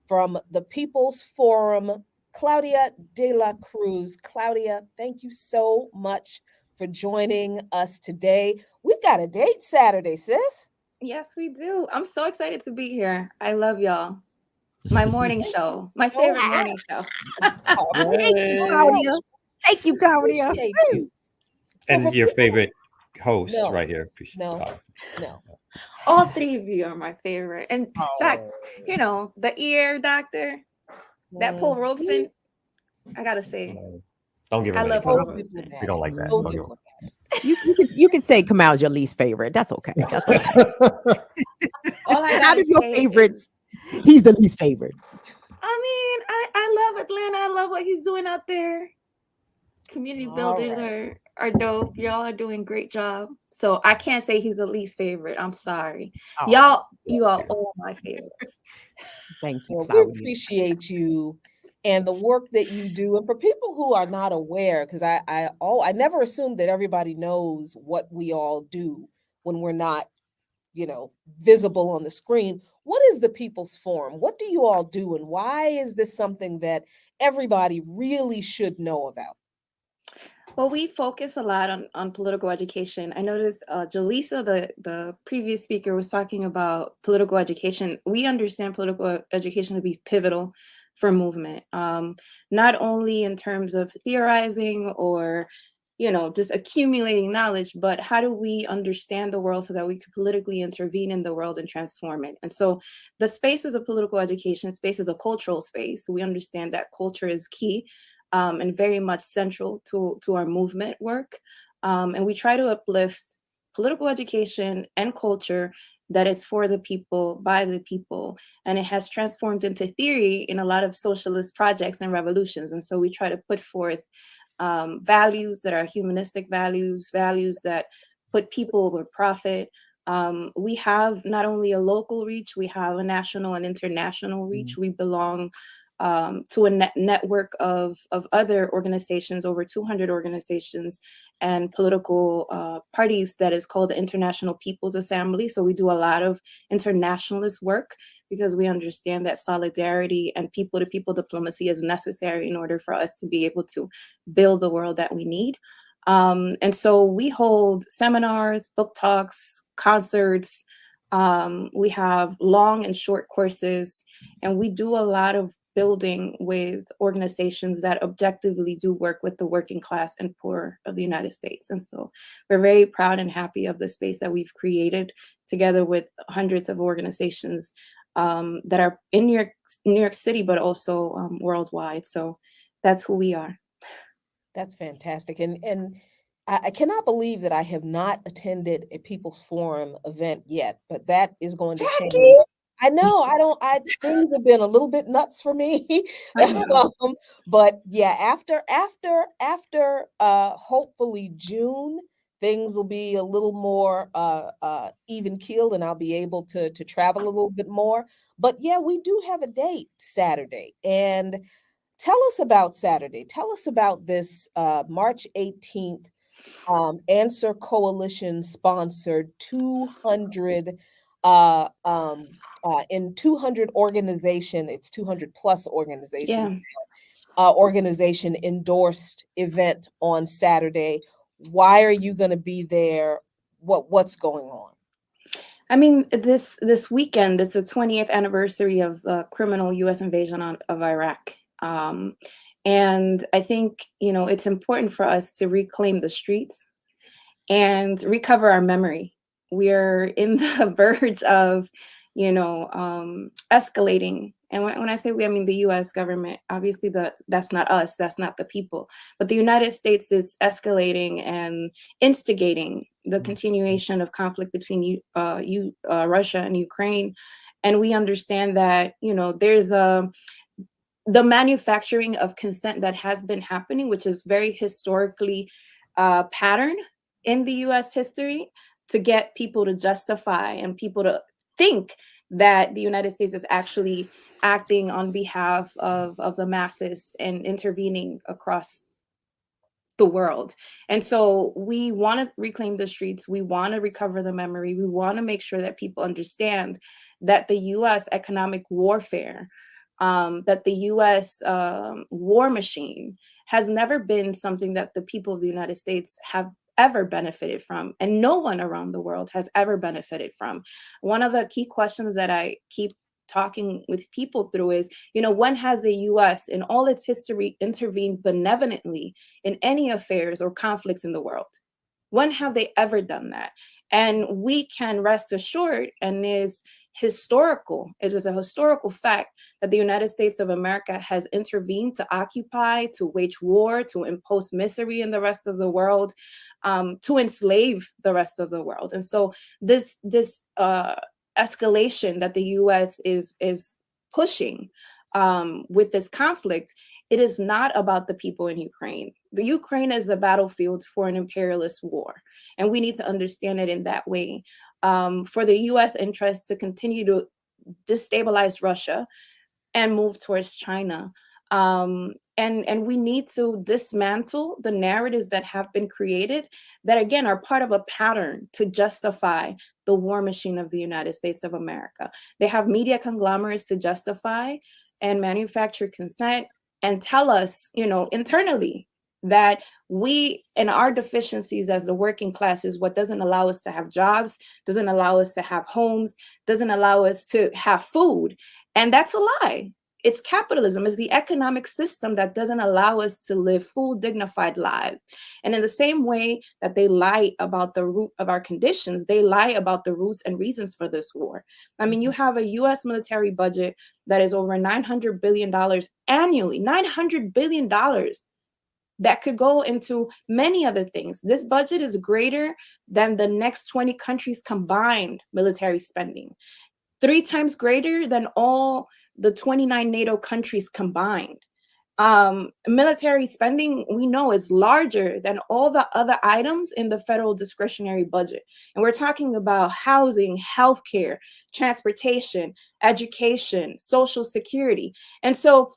from the People's Forum, Claudia de la Cruz. Claudia, thank you so much for joining us today. We've got a date Saturday, sis. Yes, we do. I'm so excited to be here. I love y'all. My morning Thank you show, my so favorite morning show. Thank Thank you you, so Claudia. much. Thank you, We Claudia. appreciate you. So And for your people, favorite host no, right here. no, no. All three of you are my favorite. And that, Oh, the ear doctor, that Paul See? Robeson, I gotta say, don't give I him any love So Paul credit. Robeson. We diplomatic. don't like that. So Don't give Mhm. him. diplomatic. You can say Kamal's your least favorite. That's okay. That's okay. All I Out gotta of your say is, favorites, he's the least favorite. I mean, I love Atlanta. I love what he's doing out there. Community All builders right. are dope. Y'all are doing great job. So I can't say he's the least favorite. I'm sorry. Oh, You are all my favorites. thank you, Well, we Claudia. appreciate you and the work that you do. And for people who are not aware, because I never assume that everybody knows what we all do when we're not, visible on the screen. What is the People's Forum? What do you all do, and why is this something that everybody really should know about? Well, we focus a lot on political education. I noticed Jaleesa, the previous speaker, was talking about political education. We understand political education to be pivotal for movement, not only in terms of theorizing or just accumulating knowledge, but how do we understand the world so that we can politically intervene in the world and transform it? And so the space is a political education space, is a cultural space. We understand that culture is key, and very much central to our movement work. And we try to uplift political education and culture that is for the people, by the people. And it has transformed into theory in a lot of socialist projects and revolutions. And so we try to put forth values that are humanistic values, values that put people over profit. We have not only a local reach, we have a national and international reach. We belong to a network of other organizations, over 200 organizations and political parties, that is called the International People's Assembly. So we do a lot of internationalist work because we understand that solidarity and people to people diplomacy is necessary in order for us to be able to build the world that we need. And so we hold seminars, book talks, concerts. We have long and short courses, and we do a lot of building with organizations that objectively do work with the working class and poor of the United States. And so we're very proud and happy of the space that we've created together with hundreds of organizations that are in New York City, but also worldwide. So that's who we are. That's fantastic. And I cannot believe that I have not attended a People's Forum event yet, but that is going to Jackie. change. I know I things have been a little bit nuts for me. I know. But yeah, after hopefully June, things will be a little more even keeled and I'll be able to travel a little bit more. But yeah, we do have a date Saturday. And tell us about Saturday. Tell us about this March 18th Answer Coalition sponsored 200 in 200 organization, it's 200 plus Yeah. organizations, organization endorsed event on Saturday. Why are you going to be there? What's going on? I mean, this weekend is the 20th anniversary of the criminal U.S. invasion of Iraq. And I think, it's important for us to reclaim the streets and recover our memory. We're in the verge of, escalating. And when I say we, I mean the U.S. government. Obviously, that's not us. That's not the people. But the United States is escalating and instigating the continuation of conflict between Russia and Ukraine. And we understand that there's the manufacturing of consent that has been happening, which is very historically pattern in the U.S. history, to get people to justify and people to think that the United States is actually acting on behalf of the masses and intervening across the world. And so we want to reclaim the streets. We want to recover the memory. We want to make sure that people understand that the U.S. economic warfare that the U.S. War machine has never been something that the people of the United States have ever benefited from, and no one around the world has ever benefited from. One of the key questions that I keep talking with people through is, when has the U.S. in all its history intervened benevolently in any affairs or conflicts in the world? When have they ever done that? And we can rest assured, and it is a historical fact that the United States of America has intervened to occupy, to wage war, to impose misery in the rest of the world, to enslave the rest of the world. And so this escalation that the U.S. is pushing with this conflict, it is not about the people in Ukraine. The Ukraine is the battlefield for an imperialist war, and we need to understand it in that way. For the U.S. interests to continue to destabilize Russia and move towards China. And we need to dismantle the narratives that have been created that, again, are part of a pattern to justify the war machine of the United States of America. They have media conglomerates to justify and manufacture consent and tell us, internally, that we and our deficiencies as the working class is what doesn't allow us to have jobs, doesn't allow us to have homes, doesn't allow us to have food. And that's a lie. It's capitalism, it's the economic system that doesn't allow us to live full, dignified lives. And in the same way that they lie about the root of our conditions, they lie about the roots and reasons for this war. I mean, you have a U.S. military budget that is over $900 billion annually, $900 billion that could go into many other things. This budget is greater than the next 20 countries' combined military spending, 3 times greater than all the 29 NATO countries combined. Military spending, we know, is larger than all the other items in the federal discretionary budget. And we're talking about housing, healthcare, transportation, education, social security. And so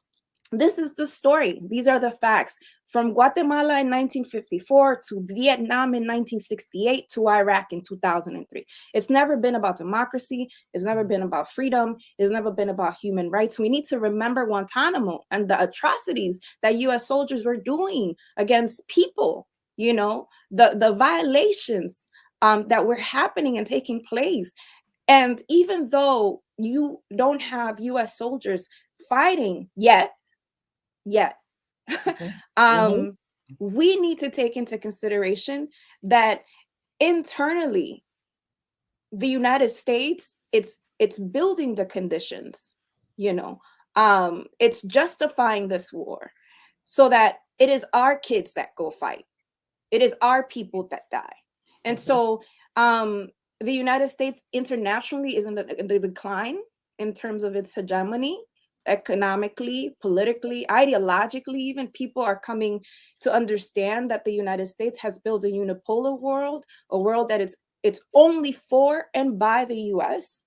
this is the story. These are the facts. From Guatemala in 1954 to Vietnam in 1968 to Iraq in 2003. It's never been about democracy. It's never been about freedom. It's never been about human rights. We need to remember Guantanamo and the atrocities that U.S. soldiers were doing against people, the violations that were happening and taking place. And even though you don't have U.S. soldiers fighting yet, we need to take into consideration that internally, the United States, it's building the conditions, it's justifying this war so that it is our kids that go fight. It is our people that die. And so the United States internationally is in the decline in terms of its hegemony. Economically, politically, ideologically, even people are coming to understand that the United States has built a unipolar world, a world that it's only for and by the US.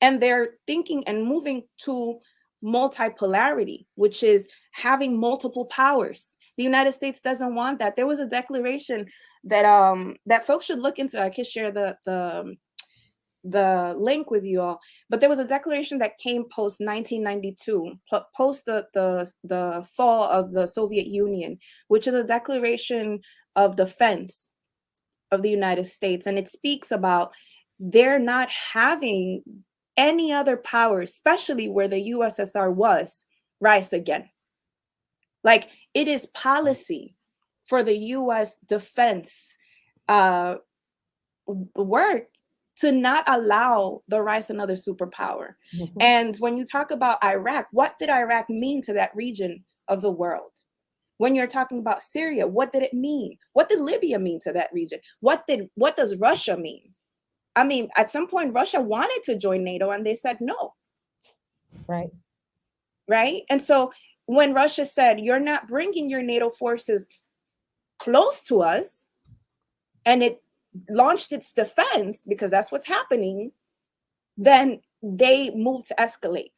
And they're thinking and moving to multipolarity, which is having multiple powers. The United States doesn't want that. There was a declaration that folks should look into. I can share the link with you all, but there was a declaration that came post 1992, post the fall of the Soviet Union, which is a declaration of defense of the United States. And it speaks about they're not having any other power, especially where the USSR was, rise again. Like, it is policy for the US defense work to not allow the rise of another superpower. And when you talk about Iraq, what did Iraq mean to that region of the world? When you're talking about Syria, what did it mean? What did Libya mean to that region? What does Russia mean? I mean, at some point, Russia wanted to join NATO and they said no. Right? And so when Russia said, you're not bringing your NATO forces close to us, and it launched its defense, because that's what's happening, then they moved to escalate.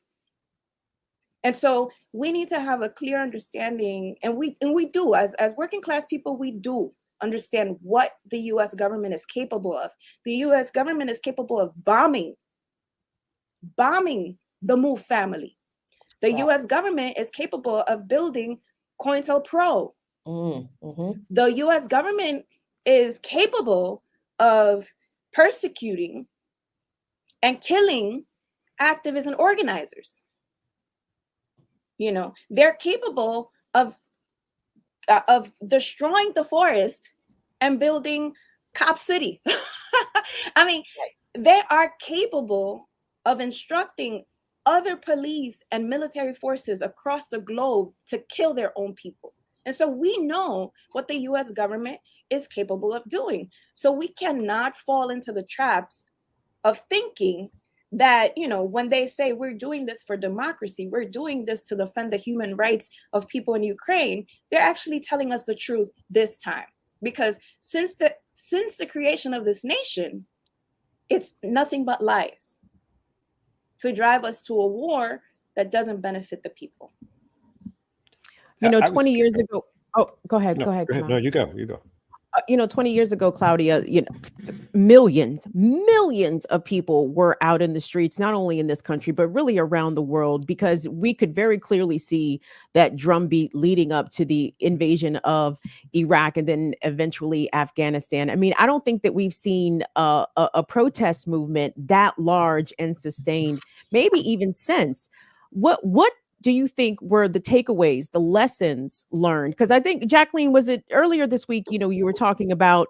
And so we need to have a clear understanding, and we do, as working class people, we do understand what the US government is capable of. The US government is capable of bombing the Move family, The Right. US government is capable of building COINTELPRO. Mm-hmm. The US government is capable of persecuting and killing activists and organizers. You know, they're capable of destroying the forest and building Cop City. I mean, they are capable of instructing other police and military forces across the globe to kill their own people. And so we know what the US government is capable of doing. So we cannot fall into the traps of thinking that, you know, when they say we're doing this for democracy, we're doing this to defend the human rights of people in Ukraine, they're actually telling us the truth this time. Because since the creation of this nation, it's nothing but lies to drive us to a war that doesn't benefit the people. You know, I was 20 years ago. Oh, go ahead. no, Go ahead. go ahead. Kamal. No, you go. You go. You know, 20 years ago, Claudia, you know, millions of people were out in the streets, not only in this country, but really around the world, because we could very clearly see that drumbeat leading up to the invasion of Iraq and then eventually Afghanistan. I mean, I don't think that we've seen a protest movement that large and sustained, maybe even since. What do you think were the takeaways, the lessons learned? Because I think, Jacqueline, was it earlier this week, you know, you were talking about,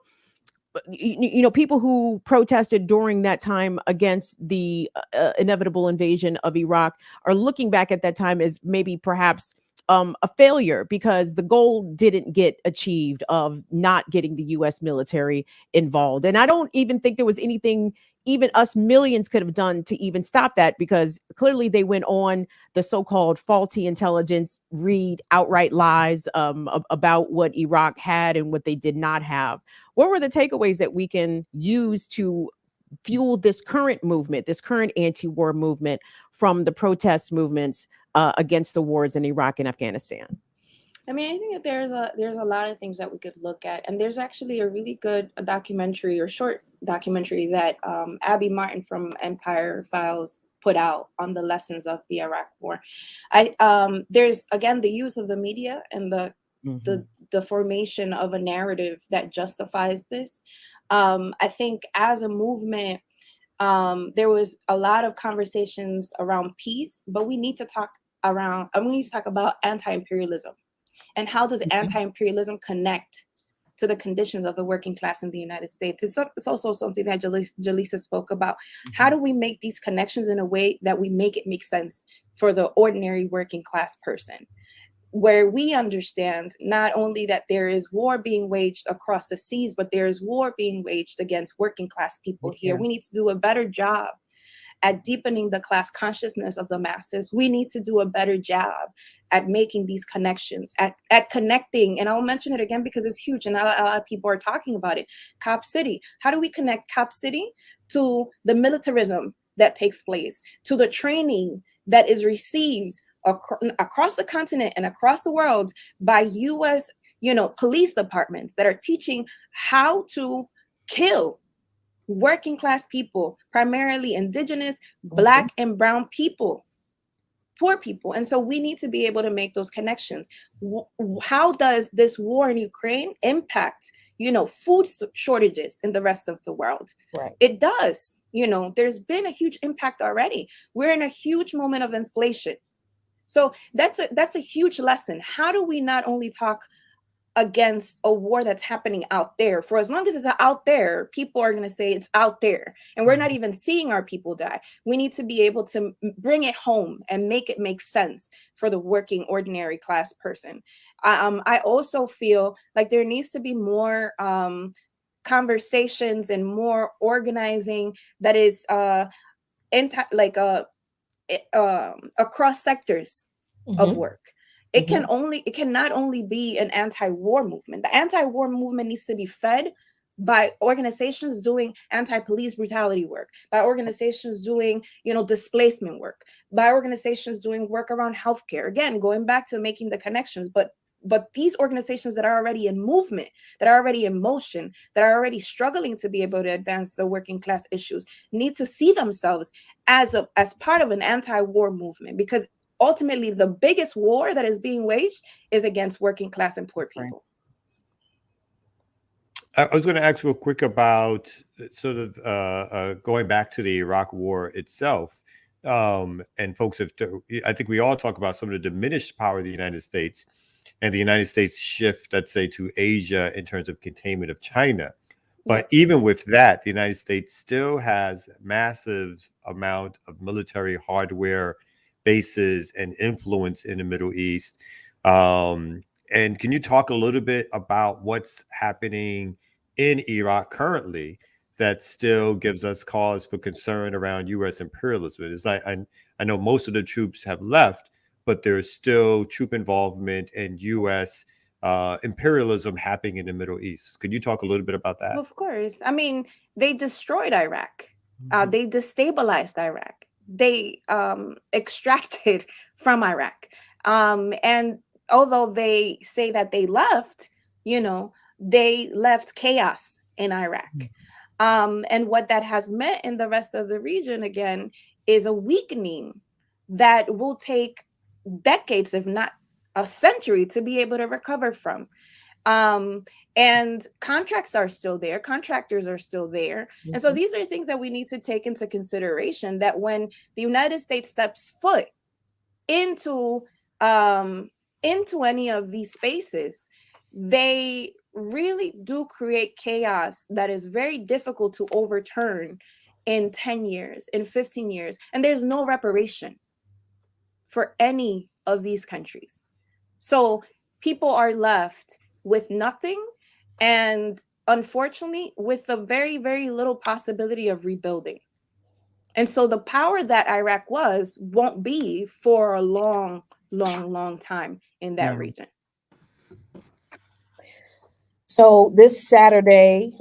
you know, people who protested during that time against the inevitable invasion of Iraq are looking back at that time as maybe perhaps a failure because the goal didn't get achieved of not getting the US military involved. And I don't even think there was anything even us millions could have done to even stop that, because clearly they went on the so-called faulty intelligence, read outright lies about what Iraq had and what they did not have. What were the takeaways that we can use to fuel this current movement, this current anti-war movement from the protest movements against the wars in Iraq and Afghanistan? I mean, I think that there's a lot of things that we could look at, and there's actually a really good documentary or short documentary that Abby Martin from Empire Files put out on the lessons of the Iraq War. There's again the use of the media and the formation of a narrative that justifies this. I think as a movement, there was a lot of conversations around peace, but we need to talk about anti-imperialism. And how does anti-imperialism connect to the conditions of the working class in the United States? It's also something that Jaleesa spoke about. How do we make these connections in a way that we make it make sense for the ordinary working class person? Where we understand not only that there is war being waged across the seas, but there is war being waged against working class people here. We need to do a better job at deepening the class consciousness of the masses. We need to do a better job at making these connections, at connecting. And I'll mention it again because it's huge and a lot of people are talking about it. Cop City. How do we connect Cop City to the militarism that takes place, to the training that is received across the continent and across the world by US, police departments that are teaching how to kill working class people, primarily indigenous, Black and brown people, poor people. And so we need to be able to make those connections. How does this war in Ukraine impact, food shortages in the rest of the world? Right. It does. There's been a huge impact already. We're in a huge moment of inflation. So that's a huge lesson. How do we not only talk against a war that's happening out there? For as long as it's out there, people are going to say it's out there, and we're not even seeing our people die. We need to be able to bring it home and make it make sense for the working ordinary class person. I also feel like there needs to be more conversations and more organizing that is across sectors of work. It cannot only be an anti-war movement. The anti-war movement needs to be fed by organizations doing anti-police brutality work, by organizations doing, displacement work, by organizations doing work around healthcare. Again, going back to making the connections, but these organizations that are already in movement, that are already in motion, that are already struggling to be able to advance the working class issues need to see themselves as part of an anti-war movement, because ultimately the biggest war that is being waged is against working class and poor people. I was going to ask real quick about sort of going back to the Iraq War itself. And folks have, I think we all talk about some of the diminished power of the United States and the United States shift, let's say, to Asia in terms of containment of China. But even with that, the United States still has massive amount of military hardware bases and influence in the Middle East. And can you talk a little bit about what's happening in Iraq currently that still gives us cause for concern around U.S. imperialism? It's like I know most of the troops have left, but there's still troop involvement and U.S. Imperialism happening in the Middle East. Could you talk a little bit about that? Of course. I mean, they destroyed Iraq. They destabilized Iraq. They extracted from Iraq. And although they say that they left, they left chaos in Iraq. And what that has meant in the rest of the region, again, is a weakening that will take decades, if not a century, to be able to recover from. And contracts are still there, contractors are still there. And so these are things that we need to take into consideration, that when the United States steps foot into any of these spaces, they really do create chaos that is very difficult to overturn in 10 years, in 15 years. And there's no reparation for any of these countries. So people are left with nothing, and unfortunately with a very, very little possibility of rebuilding. And so the power that Iraq won't be for a long, long, long time in that region. So this Saturday,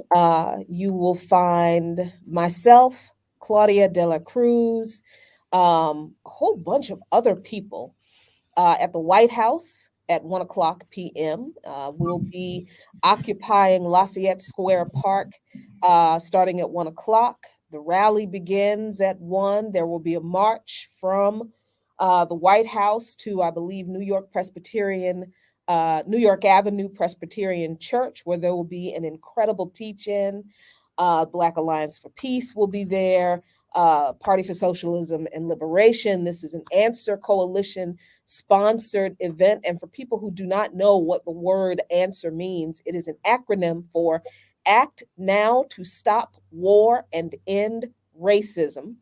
you will find myself, Claudia de la Cruz, a whole bunch of other people at the White House at 1:00 p.m. We'll be occupying Lafayette Square Park starting at 1:00. The rally begins at 1. There will be a march from the White House to, I believe, New York Avenue Presbyterian Church, where there will be an incredible teach-in. Black Alliance for Peace will be there. Party for Socialism and Liberation. This is an Answer Coalition sponsored event. And for people who do not know what the word answer means, it is an acronym for Act Now to Stop War and End Racism.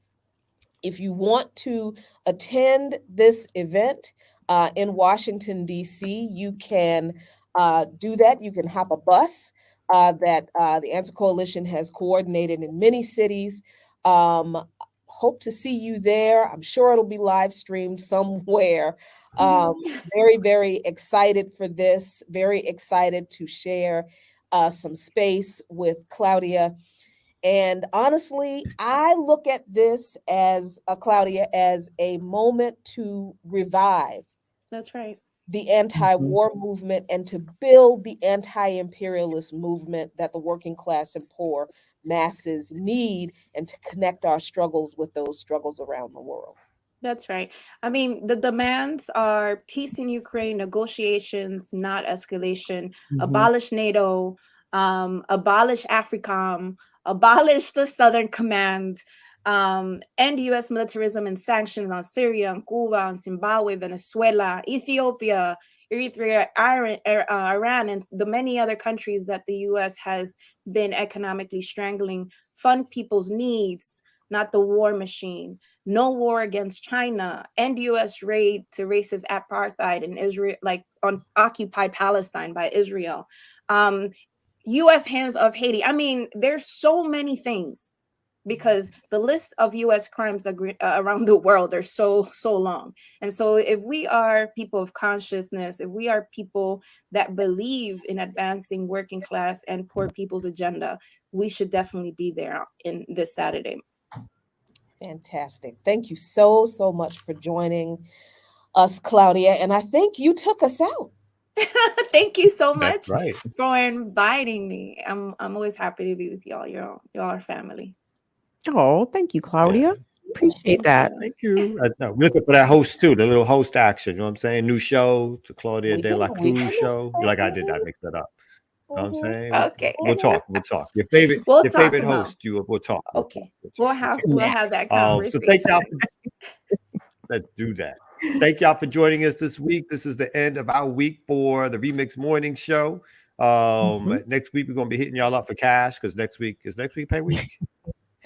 If you want to attend this event in Washington, D.C., you can do that. You can hop a bus that the Answer Coalition has coordinated in many cities. Hope to see you there. I'm sure it'll be live streamed somewhere. Very, very excited for this. Very excited to share some space with Claudia. And honestly, I look at this as Claudia, as a moment to revive. That's right. The anti-war movement and to build the anti-imperialist movement that the working class and poor masses need, and to connect our struggles with those struggles around the world. That's right. I mean, the demands are peace in Ukraine, negotiations, not escalation, abolish NATO, abolish AFRICOM, abolish the Southern Command, end U.S. militarism and sanctions on Syria and Cuba and Zimbabwe, Venezuela, Ethiopia, Eritrea, Iran, and the many other countries that the U.S. has been economically strangling. Fund people's needs, not the war machine. No war against China. End U.S. raid to racist apartheid in Israel, like on occupied Palestine by Israel. U.S. hands of Haiti. I mean, there's so many things, because the list of U.S. crimes around the world are so long. And so if we are people of consciousness, if we are people that believe in advancing working class and poor people's agenda, we should definitely be there in this Saturday. Fantastic. Thank you so much for joining us, Claudia. And I think you took us out. Thank you so much That's right. for inviting me. I'm always happy to be with y'all. Y'all are family. Oh, thank you, Claudia. Appreciate that. Thank you. No, we're looking for that host too, the little host action. You know what I'm saying? New show, the Claudia We de la can Cruz show. expect Like I did that, it. mix that up. You know what I'm Mhm. saying? Okay. We'll talk. We'll talk. Your favorite, We'll your talk favorite tomorrow. host. We'll talk. Okay. We'll We'll talk. have that So conversation. thank y'all. Let's do that. Thank y'all for joining us this week. This is the end of our week for the Remix Morning Show. Next week we're gonna be hitting y'all up for cash because next week pay week.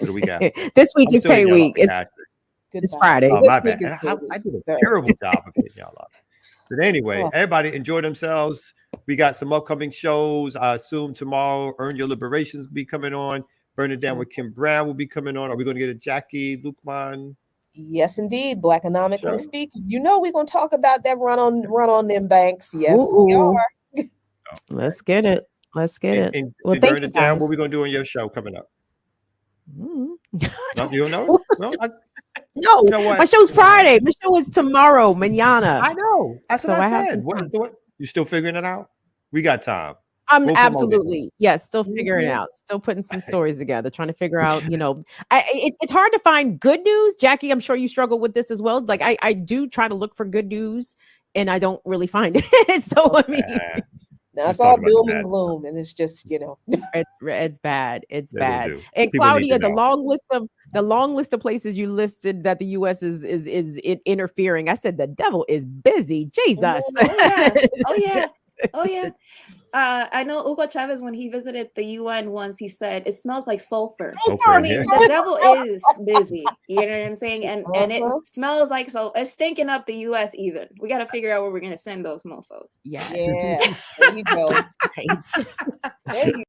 Or the week after. This week I'm is still hitting pay y'all up week. for cash. It's Goodbye. Friday. Oh, This my week bad. is And pay I week, did a sir. terrible job of hitting y'all up. But anyway, Oh. everybody enjoy themselves. We got some upcoming shows. I assume tomorrow, Earn Your Liberations will be coming on. Burn It Down with Kim Brown will be coming on. Are we going to get a Jackie Lukman? Yes, indeed. Blackonomically Sure. speaking. You know we're gonna talk about that run on them banks. Yes, we Ooh. are. Let's get it. Let's get it. And Well, thank Burn you It Down, guys. what are we going to do on your show coming up? Mm. No, you don't know? No, No, you know what? my show's Friday. My show is tomorrow, mañana. I know. That's So what I I have said. some time. What? You still figuring it out? We got time. I'm We'll promote it. absolutely, yes, still figuring it Mhm. out, still putting some stories together, trying to figure out, it's hard to find good news. Jackie, I'm sure you struggle with this as well. Like I do try to look for good news and I don't really find it. So I mean, Now Let's it's all talk about the doom bad and gloom, and it's just it's bad. It's It'll bad. do. And People need to Claudia, the know. long list of places you listed that the US is interfering. I said the devil is busy. Jesus. Oh yeah. Oh yeah. Oh yeah. I know Hugo Chavez, when he visited the UN once, he said it smells like sulfur. Okay, I mean, yeah. the devil is busy. You know what I'm saying? And it Uh-huh. smells like, so it's stinking up the US even. We got to figure out where we're gonna send those mofos. Yes. yeah. There you go. Right. There you